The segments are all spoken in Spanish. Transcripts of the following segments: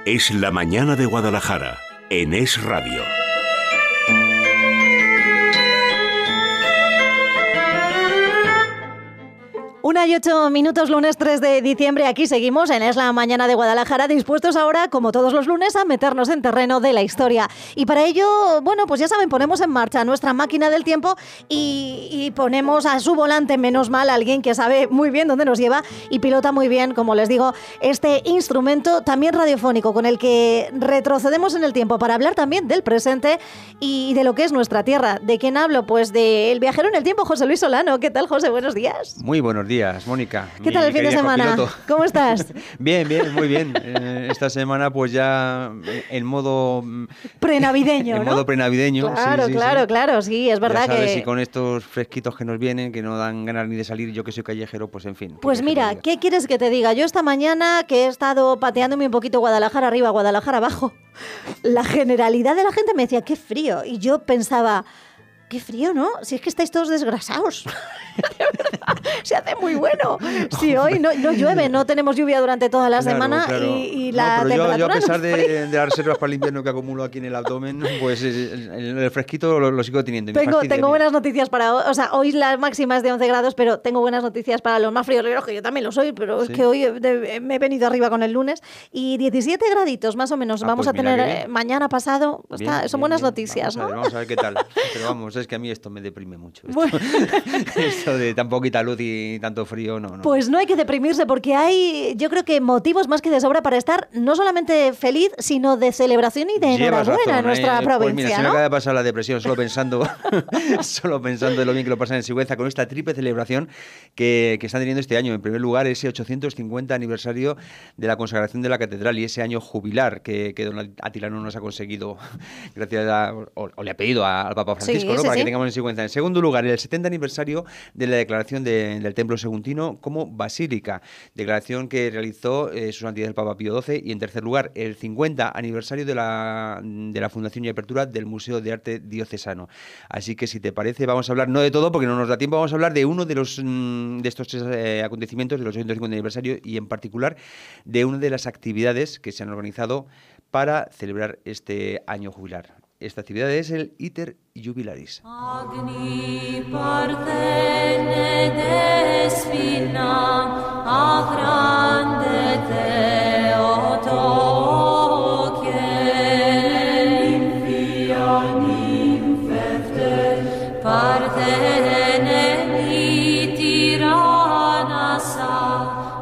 Es la mañana de Guadalajara, en Es Radio. 1:08, lunes 3 de diciembre. Aquí seguimos en Es la mañana de Guadalajara, dispuestos ahora, como todos los lunes, a meternos en terreno de la historia. Y para ello, bueno, pues ya saben, ponemos en marcha nuestra máquina del tiempo y ponemos a su volante, menos mal, a alguien que sabe muy bien dónde nos lleva y pilota muy bien, como les digo, este instrumento también radiofónico con el que retrocedemos en el tiempo para hablar también del presente y de lo que es nuestra tierra. ¿De quién hablo? Pues del viajero en el tiempo, José Luis Solano. ¿Qué tal, José? Buenos días. Muy buenos días, Mónica. ¿Qué tal el fin de semana? Copiloto. ¿Cómo estás? Bien, muy bien. Esta semana pues ya en modo... prenavideño, ¿no? En modo prenavideño. Claro, sí, claro, sí, es verdad ya sabes, que... y con estos fresquitos que nos vienen, que no dan ganas ni de salir, yo que soy callejero, pues en fin. Pues mira, ¿qué quieres que te diga? Yo esta mañana que he estado pateándome un poquito Guadalajara arriba, Guadalajara abajo, la generalidad de la gente me decía, qué frío. Y yo pensaba... Qué frío, ¿no? Si es que estáis todos desgrasados. De verdad, se hace muy bueno. Si hoy no llueve, no tenemos lluvia durante toda la semana claro. y la temperatura yo a pesar no de las reservas para el invierno que acumulo aquí en el abdomen, pues el fresquito lo sigo teniendo. Tengo buenas noticias para hoy. O sea, hoy la máxima es de 11 grados, pero tengo buenas noticias para los más frioleros, que yo también lo soy, pero ¿Sí? Es que hoy me he venido arriba con el lunes. Y 17 graditos más o menos vamos pues a tener mañana pasado. Son buenas bien. noticias, ¿no? Vamos a ver qué tal. Pero vamos, es que a mí esto me deprime mucho. Bueno. Esto de tan poquita luz y tanto frío, no. Pues no hay que deprimirse porque hay, yo creo que motivos más que de sobra para estar no solamente feliz, sino de celebración y de enhorabuena en nuestra provincia, pues mira, se me ¿no? acaba de pasar la depresión solo pensando de lo bien que lo pasan en Sigüenza con esta triple celebración que están teniendo este año. En primer lugar, ese 850 aniversario de la consagración de la catedral y ese año jubilar que don Atilano nos ha conseguido gracias o le ha pedido al Papa Francisco, ¿no? Para que tengamos en Sigüenza. En segundo lugar, el 70 aniversario de la declaración del Templo Seguntino como basílica, declaración que realizó su santidad el Papa Pío XII. Y en tercer lugar, el 50 aniversario de la fundación y apertura del Museo de Arte Diocesano. Así que si te parece, vamos a hablar, no de todo porque no nos da tiempo, vamos a hablar de uno de estos tres acontecimientos del 850 aniversario y en particular de una de las actividades que se han organizado para celebrar este año jubilar. Esta actividad es el Iter Jubilaris. Agni parthene despina, agrande Theotokie, infia ninfefte, parthene litiranasa,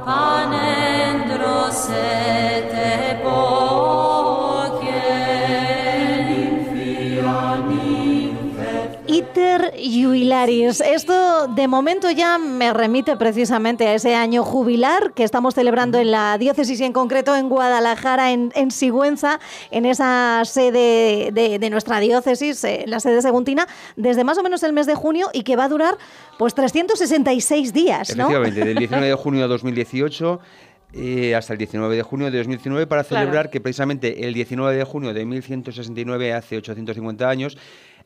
panendrosete Iter Jubilaris. Esto de momento ya me remite precisamente a ese año jubilar que estamos celebrando en la diócesis y en concreto en Guadalajara, en Sigüenza, en esa sede de nuestra diócesis, la sede seguntina, desde más o menos el mes de junio y que va a durar pues 366 días, ¿no? Efectivamente, del 19 de junio de 2018 hasta el 19 de junio de 2019 para celebrar que precisamente el 19 de junio de 1169, hace 850 años,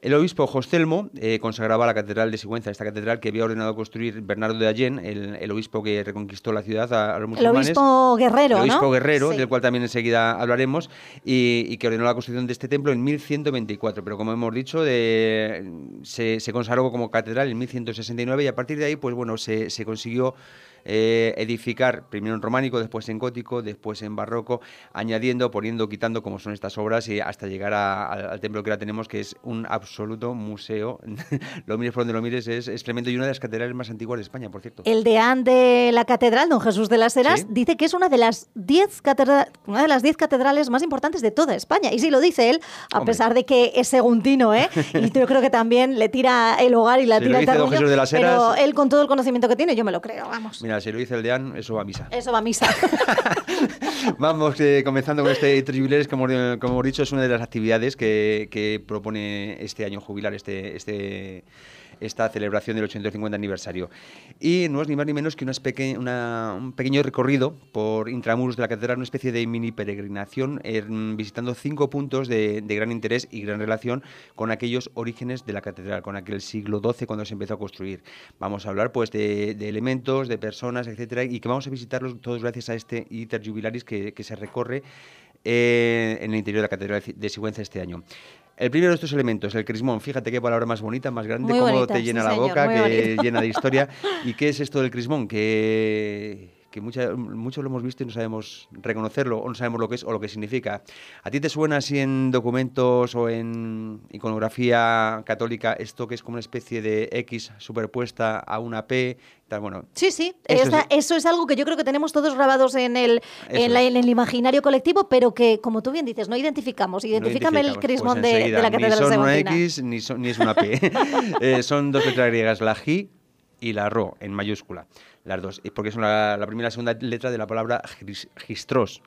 el obispo Joscelmo consagraba la catedral de Sigüenza, esta catedral que había ordenado construir Bernardo de Allén, el obispo que reconquistó la ciudad a los musulmanes. El obispo guerrero, ¿no? El obispo guerrero, sí, del cual también enseguida hablaremos, y que ordenó la construcción de este templo en 1124. Pero como hemos dicho, se consagró como catedral en 1169 y a partir de ahí, pues bueno, se consiguió edificar primero en románico, después en gótico, después en barroco, añadiendo, poniendo, quitando, como son estas obras, y hasta llegar al templo que ahora tenemos, que es un absoluto museo. Lo mires por donde lo mires, es tremendo y una de las catedrales más antiguas de España, por cierto. El deán de la catedral, don Jesús de las Heras, ¿Sí? dice que es una de las 10 catedrales más importantes de toda España. Y sí lo dice él, a pesar de que es seguntino, ¿eh? Y yo creo que también le tira el hogar y la tira el terruño, Jesús de las Heras, pero él con todo el conocimiento que tiene, yo me lo creo, vamos. Mira, si lo dice el deán, eso va a misa. Eso va a misa. Vamos comenzando con este Jubilaris, como hemos dicho, es una de las actividades que propone este año jubilar, esta celebración del 850 aniversario. Y no es ni más ni menos que un pequeño recorrido por intramuros de la catedral, una especie de mini peregrinación, visitando 5 puntos de gran interés y gran relación con aquellos orígenes de la catedral, con aquel siglo XII cuando se empezó a construir. Vamos a hablar pues de elementos, de personas, etcétera, y que vamos a visitarlos todos gracias a este Iter Jubilaris que se recorre en el interior de la Catedral de Sigüenza este año. El primero de estos elementos, el crismón. Fíjate qué palabra más bonita, más grande, Muy cómo bonita, te llena sí, la señor, boca, muy que bonita. llena de historia. ¿Y qué es esto del crismón? Que muchos lo hemos visto y no sabemos reconocerlo, o no sabemos lo que es o lo que significa. ¿A ti te suena así en documentos o en iconografía católica esto que es como una especie de X superpuesta a una P? Tal, bueno, Sí, sí, eso eso es algo que yo creo que tenemos todos grabados en Eso es. en el imaginario colectivo, pero que, como tú bien dices, no identificamos. No Identifícame el identificamos. crismón Pues de enseguida, la Catedral ni son una Segontina. X ni es una P. Son dos letras griegas, la J y la Ro, en mayúscula, las dos, porque son la primera y la segunda letra de la palabra Christos.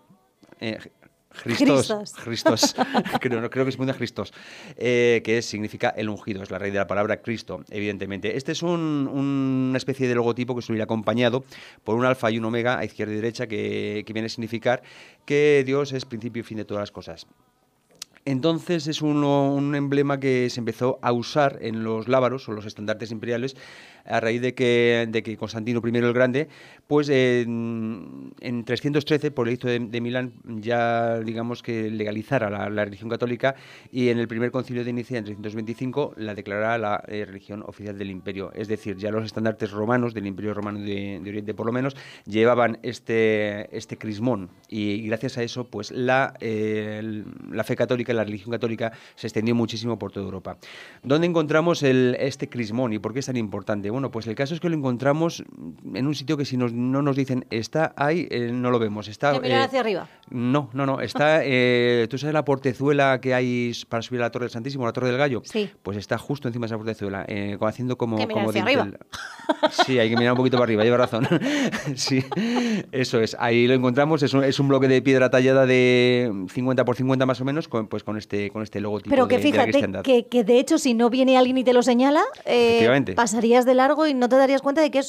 Christos, creo que es muy de Christos, que significa el ungido, es la raíz de la palabra Cristo, evidentemente. Este es una especie de logotipo que suele ir acompañado por un alfa y un omega a izquierda y derecha, que viene a significar que Dios es principio y fin de todas las cosas. Entonces es un emblema que se empezó a usar en los lábaros o los estandartes imperiales a raíz de que Constantino I el Grande, pues en 313, por el edicto de Milán, ya digamos que legalizara la religión católica, y en el primer concilio de Nicea en 325 la declarara la religión oficial del imperio. Es decir, ya los estandartes romanos, del Imperio Romano de Oriente por lo menos, llevaban este crismón, y gracias a eso pues la fe católica, la religión católica se extendió muchísimo por toda Europa. ¿Dónde encontramos este crismón y por qué es tan importante? Bueno, pues el caso es que lo encontramos en un sitio que si no nos dicen está ahí, no lo vemos. Está, Que mirar hacia arriba. No, está, ¿tú sabes la portezuela que hay para subir a la Torre del Santísimo, a la Torre del Gallo? Sí. Pues está justo encima de esa portezuela, haciendo como... Que mirar como hacia dintel. arriba. Sí, hay que mirar un poquito para arriba, lleva razón. Sí, eso es, ahí lo encontramos, es un bloque de piedra tallada de 50 por 50 más o menos, con este logotipo Pero que de la fíjate cristiandad. que de hecho si no viene alguien y te lo señala, Efectivamente. pasarías de largo y no te darías cuenta de que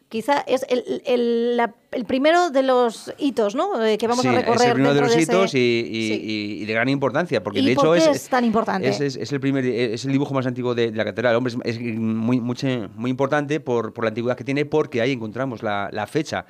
quizá es el primero de los hitos, ¿no? Que vamos a recorrer. Es el primero de dentro los hitos sí. y de gran importancia, porque ¿Y de por hecho qué es tan importante? Es el dibujo más antiguo de la catedral. Hombre, es muy importante por la antigüedad que tiene, porque ahí encontramos la fecha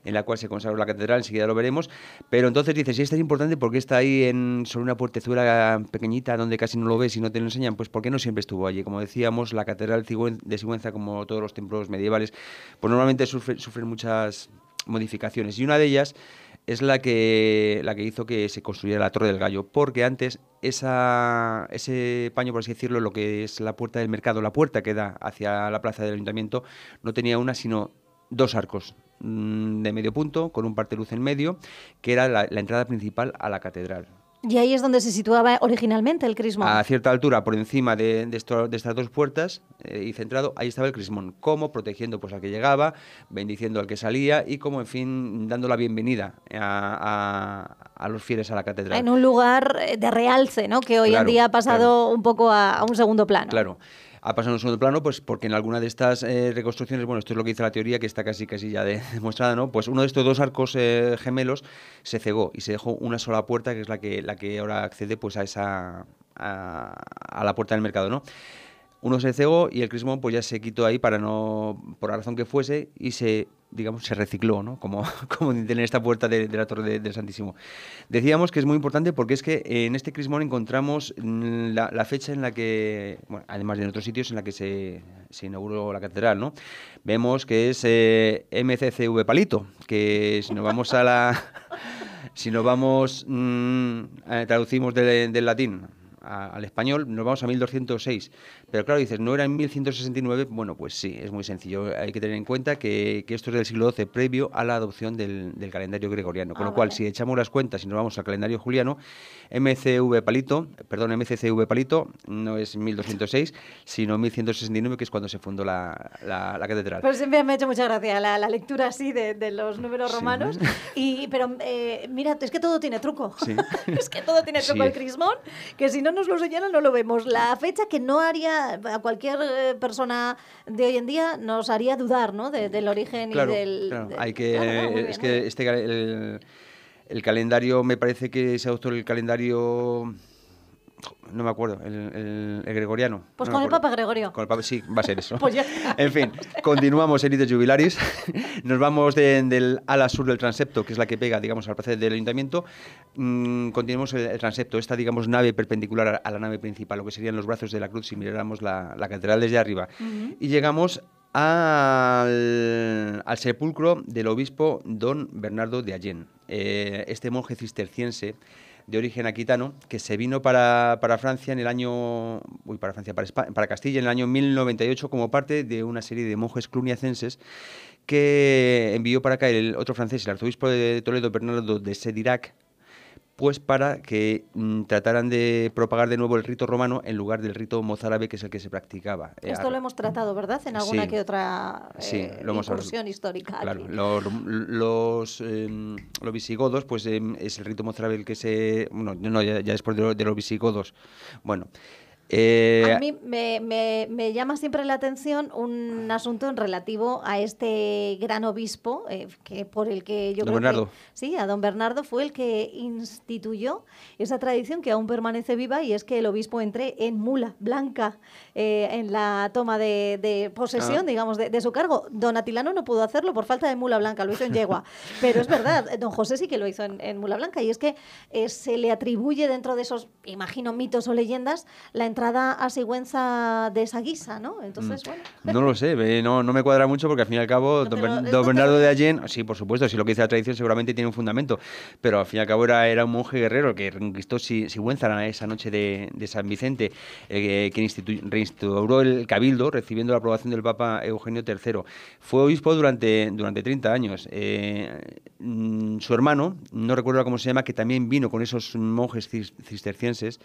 en la cual se consagró la catedral, enseguida lo veremos. Pero entonces dices, si es tan importante, ¿por qué está ahí sobre una puertezuela pequeñita donde casi no lo ves y no te lo enseñan? Pues porque no siempre estuvo allí. Como decíamos, la catedral de Sigüenza, como todos los templos medievales, pues normalmente sufren muchas modificaciones, y una de ellas es la que hizo que se construyera la Torre del Gallo, porque antes ese paño, por así decirlo, lo que es la puerta del mercado, la puerta que da hacia la plaza del ayuntamiento, no tenía una sino dos arcos de medio punto con un parteluz en medio, que era la entrada principal a la catedral. Y ahí es donde se situaba originalmente el crismón. A cierta altura, por encima de estas dos puertas y centrado, ahí estaba el crismón, como protegiendo pues al que llegaba, bendiciendo al que salía y como, en fin, dando la bienvenida a los fieles a la catedral. En un lugar de realce, ¿no? Que hoy en día ha pasado un poco a un segundo plano. Claro. Ha pasado en un segundo plano, pues porque en alguna de estas reconstrucciones, bueno, esto es lo que dice la teoría, que está casi ya demostrada, ¿no? Pues uno de estos dos arcos gemelos se cegó y se dejó una sola puerta, que es la que ahora accede pues a la puerta del mercado, ¿no? Uno se cegó y el crismón pues ya se quitó ahí por la razón que fuese, y se recicló, ¿no? Como tener esta puerta de la Torre del Santísimo. Decíamos que es muy importante porque es que en este crismón encontramos la fecha en la que, bueno, además de en otros sitios, en la que se inauguró la catedral, ¿no? Vemos que es MCCV Palito, que si nos vamos traducimos del latín al español, nos vamos a 1206. Pero claro, dices, ¿no era en 1169? Bueno, pues sí, es muy sencillo. Hay que tener en cuenta que esto es del siglo XII, previo a la adopción del calendario gregoriano. Con lo cual, si echamos las cuentas y nos vamos al calendario juliano, MCCV Palito no es 1206, sino 1169, que es cuando se fundó la catedral. Pues siempre me ha hecho mucha gracia la lectura así de los números romanos. Pero mira, es que todo tiene truco. Sí. Es que todo tiene truco. El crismón, que si no nos lo señalan no lo vemos. La fecha que no haría a cualquier persona de hoy en día nos haría dudar, ¿no? Del origen claro, y del... Claro, el calendario, me parece que se adoptó el calendario No me acuerdo, el gregoriano. Pues no con me el acuerdo. Papa Gregorio. Con el Papa, sí, va a ser eso. Pues ya está. En fin, continuamos en Ite Jubilaris. Nos vamos del ala sur del transepto, que es la que pega, digamos, al placer del ayuntamiento. Continuamos el transepto, esta, digamos, nave perpendicular a la nave principal, lo que serían los brazos de la cruz si miráramos la catedral desde arriba. Y llegamos al sepulcro del obispo don Bernardo de Allen. Este monje cisterciense de origen aquitano, que se vino para Francia en el año... para Castilla en el año 1098 como parte de una serie de monjes cluniacenses que envió para acá el otro francés, el arzobispo de Toledo, Bernardo de Sédirac, pues para que trataran de propagar de nuevo el rito romano en lugar del rito mozárabe, que es el que se practicaba. Esto lo hemos tratado, ¿verdad? En alguna Sí. que otra Lo hemos incursión histórica. Claro, Aquí. los visigodos, pues es el rito mozárabe el que se... Bueno, no, ya después de los visigodos. Bueno... A mí me llama siempre la atención un asunto en relativo a este gran obispo, que por el que yo Don creo Bernardo. que... Sí, a don Bernardo fue el que instituyó esa tradición que aún permanece viva, y es que el obispo entre en mula blanca en la toma de posesión, digamos, de su cargo. Don Atilano no pudo hacerlo por falta de mula blanca, lo hizo en yegua. Pero es verdad, don José sí que lo hizo en mula blanca, y es que se le atribuye dentro de esos, imagino, mitos o leyendas, la entrada a Sigüenza de esa guisa, ¿no? Entonces, bueno. No lo sé, no me cuadra mucho porque al fin y al cabo No, don, pero Ber- esto don te Bernardo lo- de Allen, sí, por supuesto, si lo que dice la tradición seguramente tiene un fundamento, pero al fin y al cabo era un monje guerrero que reconquistó Sigüenza esa noche de San Vicente, quien reinstauró el cabildo recibiendo la aprobación del Papa Eugenio III. Fue obispo durante 30 años. Su hermano, no recuerdo cómo se llama, que también vino con esos monjes cistercienses.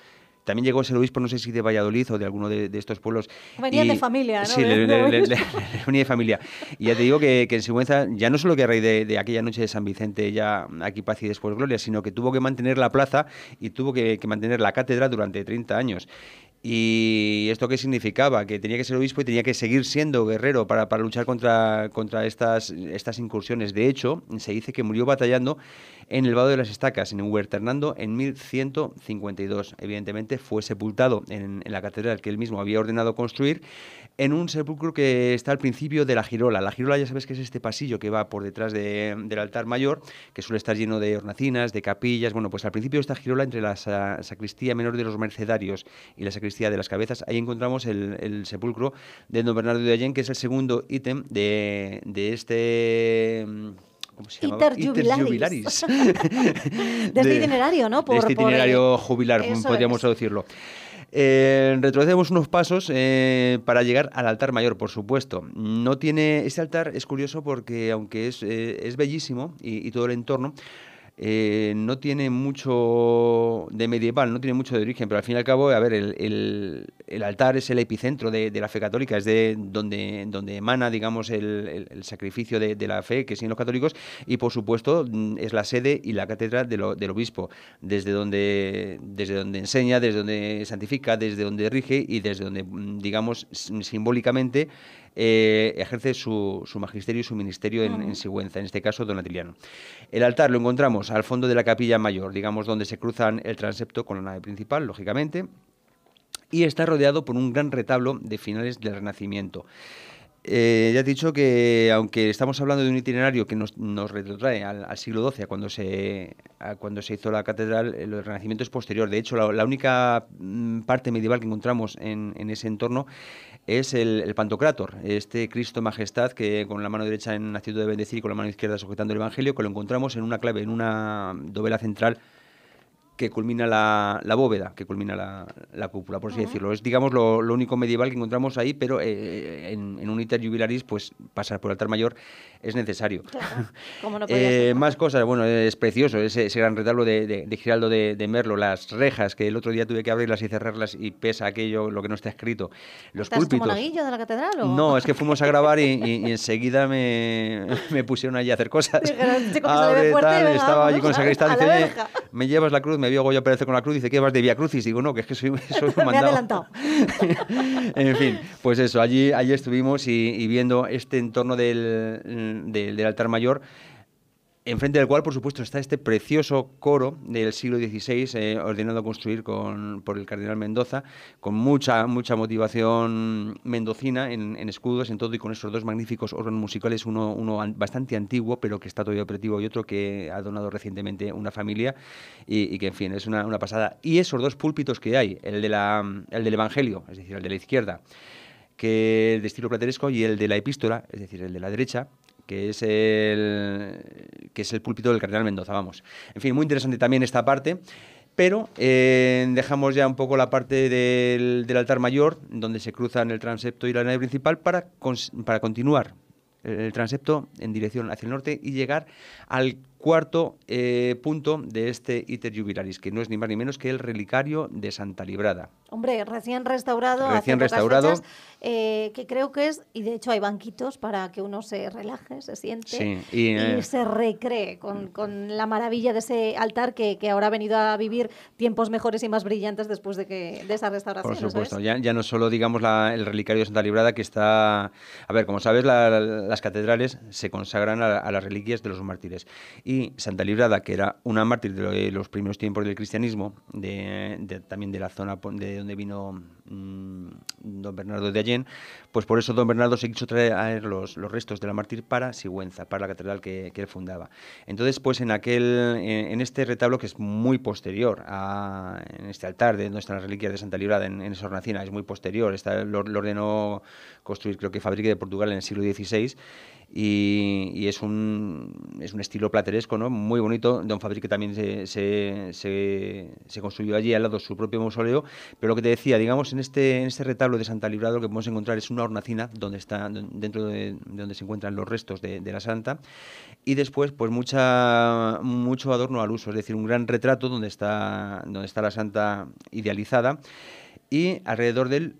También llegó a ser obispo, no sé si de Valladolid o de alguno de estos pueblos. Venían de familia, ¿no? Sí, le venía de familia. Y ya te digo que en Sigüenza, ya no solo que a raíz de aquella noche de San Vicente, ya aquí paz y después gloria, sino que tuvo que mantener la plaza y tuvo que mantener la cátedra durante 30 años. ¿Y esto qué significaba? Que tenía que ser obispo y tenía que seguir siendo guerrero para luchar contra estas incursiones. De hecho, se dice que murió batallando en el Vado de las Estacas, en Huerternando, en 1152. Evidentemente fue sepultado en la catedral que él mismo había ordenado construir, en un sepulcro que está al principio de la girola. La girola, ya sabes que es este pasillo que va por detrás del altar mayor, que suele estar lleno de hornacinas, de capillas. Bueno, pues al principio de esta girola, entre la sacristía menor de los mercedarios y la sacristía de las cabezas, ahí encontramos el sepulcro de don Bernardo de Allen, que es el segundo ítem de este... ¿Cómo se llama? Iter Jubilaris. De este itinerario, ¿no? De este itinerario jubilar, Eso podríamos es. traducirlo. Retrocedemos unos pasos para llegar al altar mayor, por supuesto. No tiene, este altar es curioso porque, aunque es bellísimo y todo el entorno, no tiene mucho de medieval, no tiene mucho de origen, pero al fin y al cabo, a ver, el altar es el epicentro de la fe católica, es de donde emana, digamos, el sacrificio de la fe que siguen los católicos, y por supuesto es la sede y la cátedra del obispo, desde donde enseña, desde donde santifica, desde donde rige y desde donde, digamos, simbólicamente ejerce su magisterio y su ministerio en Sigüenza, en este caso don Atiliano. El altar lo encontramos al fondo de la capilla mayor, digamos, donde se cruzan el transepto con la nave principal, lógicamente, y está rodeado por un gran retablo de finales del Renacimiento. Ya he dicho que, aunque estamos hablando de un itinerario que nos retrotrae al siglo XII, a cuando se hizo la catedral, el Renacimiento es posterior. De hecho, la única parte medieval que encontramos en ese entorno es el Pantocrátor, este Cristo Majestad que con la mano derecha en actitud de bendecir y con la mano izquierda sujetando el Evangelio, que lo encontramos en una clave, en una dovela central que culmina la bóveda, que culmina la cúpula, por así decirlo. Es, digamos, lo único medieval que encontramos ahí, pero en un iter jubilaris, pues pasar por el altar mayor es necesario. Claro, como no podía ser. Más cosas, bueno, es precioso ese gran retablo de Giraldo de Merlo, las rejas, que el otro día tuve que abrirlas y cerrarlas y pesa aquello, lo que no está escrito. Los ¿Estás como púlpitos. monaguillo de la catedral? ¿O? No, es que fuimos a grabar y enseguida me pusieron allí a hacer cosas. Dijeron, chico, que se le ve fuerte, Tal, venga, estaba allí vámonos con el sacristán, a la dice, oye, verja. me llevas la cruz, me vio Goya Pérez con la cruz, dice, ¿qué vas de Vía Crucis? Digo, no, que es que soy Me he mandado. adelantado. En fin, pues eso, allí estuvimos y viendo este entorno del altar mayor. enfrente del cual, por supuesto, está este precioso coro del siglo XVI, ordenado a construir por el cardenal Mendoza, con mucha motivación mendocina en escudos, en todo, y con esos dos magníficos órganos musicales, uno bastante antiguo, pero que está todavía operativo, y otro que ha donado recientemente una familia, y que, en fin, es una pasada. Y esos dos púlpitos que hay, el del Evangelio, es decir, el de la izquierda, que es de estilo plateresco, y el de la epístola, es decir, el de la derecha, que es el púlpito del cardenal Mendoza, vamos. En fin, muy interesante también esta parte, pero dejamos ya un poco la parte del altar mayor, donde se cruzan el transepto y la nave principal, para continuar el transepto en dirección hacia el norte y llegar al cuarto punto de este Iter Jubilaris, que no es ni más ni menos que el relicario de Santa Librada. Hombre, recién restaurado, Recién hace pocas restaurado. fechas, que creo que es, y de hecho hay banquitos para que uno se relaje, se siente, Sí, y se recree con la maravilla de ese altar que ahora ha venido a vivir tiempos mejores y más brillantes después de esa restauración. Por supuesto, ¿Sabes? ya no solo, digamos, el relicario de Santa Librada, que está... A ver, como sabes, las catedrales se consagran a las reliquias de los mártires. Y Santa Librada, que era una mártir de los primeros tiempos del cristianismo, también de la zona de donde vino don Bernardo de Allén, pues por eso don Bernardo se quiso traer los restos de la mártir para Sigüenza, para la catedral que él fundaba. Entonces, pues en este retablo, que es muy posterior en este altar de donde están las reliquias de Santa Librada, en esa hornacina, es muy posterior, lo ordenó construir, creo que Fadrique de Portugal, en el siglo XVI, y es un estilo plateresco, ¿no? Muy bonito. Don Fadrique también se construyó allí al lado su propio mausoleo, pero lo que te decía, digamos, en este retablo de Santa Librada, lo que podemos encontrar es una hornacina dentro de donde se encuentran los restos de la santa, y después pues mucho adorno al uso, es decir, un gran retrato donde está la santa idealizada, y alrededor de él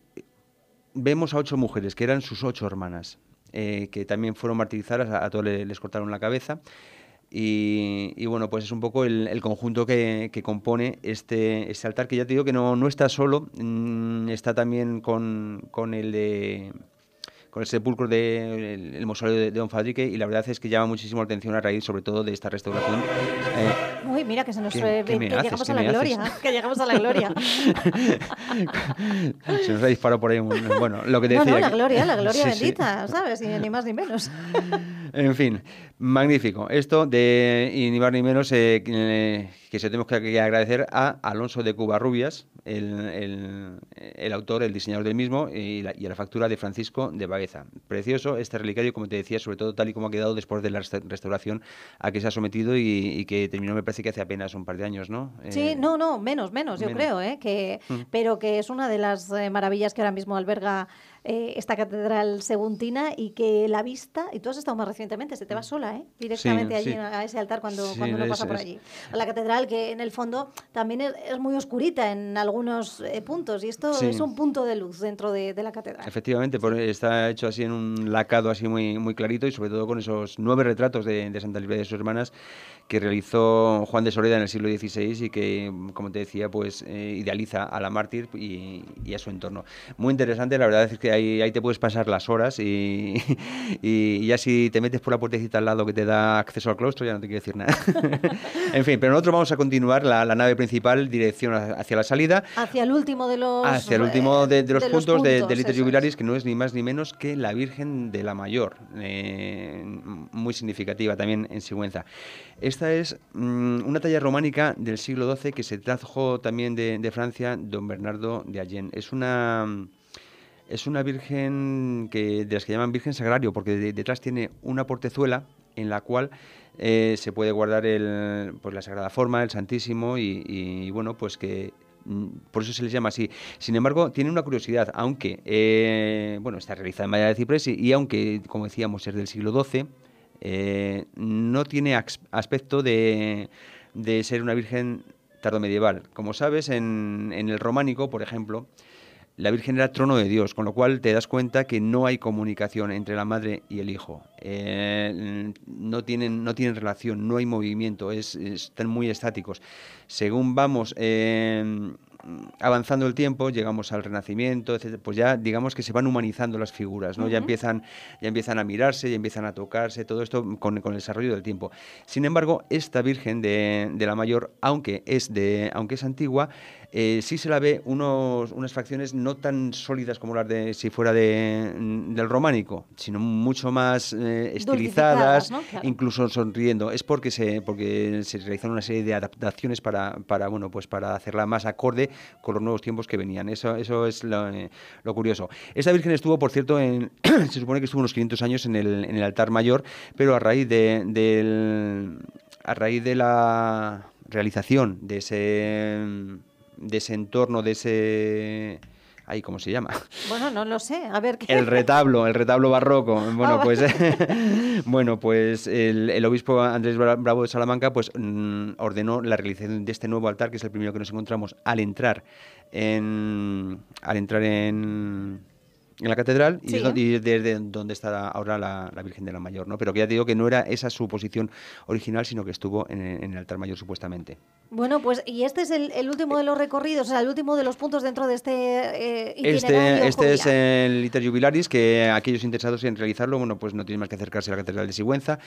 vemos a 8 mujeres, que eran sus 8 hermanas, que también fueron martirizadas, a todos les cortaron la cabeza. Y bueno, pues es un poco el conjunto que compone este altar, que ya te digo que no está solo, está también con el sepulcro del mausoleo de don Fadrique, y la verdad es que llama muchísimo la atención a raíz, sobre todo, de esta restauración. Uy, mira, que se nos ¿Qué que me llegamos haces? a ¿Qué la me gloria, haces? que llegamos a la gloria. Se nos ha disparado por ahí bueno, lo que te No, decía. la gloria Sí, sí. bendita, ¿sabes? Y ni más ni menos. En fin, magnífico. Esto y ni más ni menos que se tenemos que agradecer a Alonso de Cuvarrubias, el autor, el diseñador del mismo, y a la factura de Francisco de Baeza. Precioso este relicario, como te decía, sobre todo tal y como ha quedado después de la restauración a que se ha sometido, y que terminó, me parece que hace apenas un par de años, ¿no? Sí, no, menos, yo creo, pero que es una de las maravillas que ahora mismo alberga esta catedral seguntina, y que la vista, y tú has estado más recientemente, se te va sola, directamente Sí, allí sí. a ese altar cuando Sí, uno pasa por allí. A la catedral, que en el fondo también es muy oscurita en algunos puntos, y esto Sí. es un punto de luz dentro de la catedral. Efectivamente, está hecho así en un lacado así muy, muy clarito, y sobre todo con esos 9 retratos de Santa Librada y de sus hermanas, que realizó Juan de Soreda en el siglo XVI, y que, como te decía, pues idealiza a la mártir y a su entorno. Muy interesante, la verdad es que ahí te puedes pasar las horas, y ya si te metes por la puertecita al lado que te da acceso al claustro, ya no te quiero decir nada. En fin, pero nosotros vamos a continuar la nave principal, dirección hacia la salida. Hacia el último de los... Hacia el último de los puntos del Iter eso Jubilaris, es. que no es ni más ni menos que la Virgen de la Mayor, muy significativa también en Sigüenza. Esta es una talla románica del siglo XII, que se trajo también de Francia don Bernardo de Allén. Es una virgen de las que llaman Virgen Sagrario, porque detrás tiene una portezuela en la cual se puede guardar pues la Sagrada Forma, el Santísimo, y bueno, pues que por eso se les llama así. Sin embargo, tiene una curiosidad, aunque bueno, está realizada en madera de ciprés, y aunque, como decíamos, es del siglo XII, no tiene aspecto de ser una virgen tardomedieval. Como sabes, en el románico, por ejemplo, la Virgen era trono de Dios, con lo cual te das cuenta que no hay comunicación entre la madre y el hijo. No tienen relación, no hay movimiento, están muy estáticos. Según vamos avanzando el tiempo, llegamos al Renacimiento, etcétera, pues ya digamos que se van humanizando las figuras, ¿no? Ya empiezan a mirarse, ya empiezan a tocarse, todo esto con el desarrollo del tiempo. Sin embargo, esta Virgen de la Mayor, aunque es antigua, sí se la ve unas facciones no tan sólidas como las de si fuera del románico, sino mucho más estilizadas, ¿no? Claro. Incluso sonriendo. Es porque se realizaron una serie de adaptaciones para hacerla más acorde con los nuevos tiempos que venían. Eso es lo curioso. Esta Virgen estuvo, por cierto, se supone que estuvo unos 500 años en el altar mayor, pero a raíz de la realización de ese entorno, de ese... ¿cómo se llama? Bueno, no lo sé. A ver qué. El retablo barroco. Bueno, pues el obispo Andrés Bravo de Salamanca pues ordenó la realización de este nuevo altar, que es el primero que nos encontramos al entrar en la catedral, sí, y desde donde está ahora la Virgen de la Mayor, ¿no? Pero que ya te digo que no era esa su posición original, sino que estuvo en el altar mayor supuestamente. Bueno, pues y este es el último de los recorridos, o sea, el último de los puntos dentro de este itinerario. Este es el Iter Jubilaris, que aquellos interesados en realizarlo, bueno, pues no tienen más que acercarse a la Catedral de Sigüenza.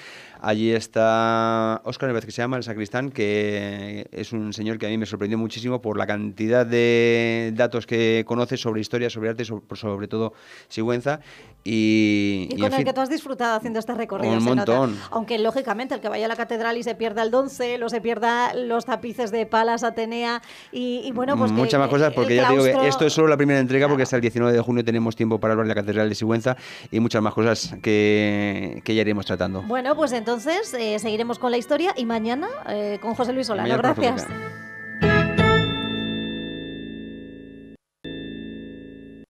Allí está Óscar, me parece que se llama, el sacristán, que es un señor que a mí me sorprendió muchísimo por la cantidad de datos que conoce sobre historia, sobre arte, sobre todo Sigüenza. Y con el que tú has disfrutado haciendo este recorrido. Un montón. Aunque, lógicamente, el que vaya a la catedral y se pierda el doncel o se pierda los tapices de Palas Atenea y bueno, pues muchas más cosas, porque ya digo que esto es solo la primera entrega, porque hasta el 19 de junio tenemos tiempo para hablar de la Catedral de Sigüenza y muchas más cosas que ya iremos tratando. Bueno, pues entonces seguiremos con la historia y mañana con José Luis Solano. Gracias.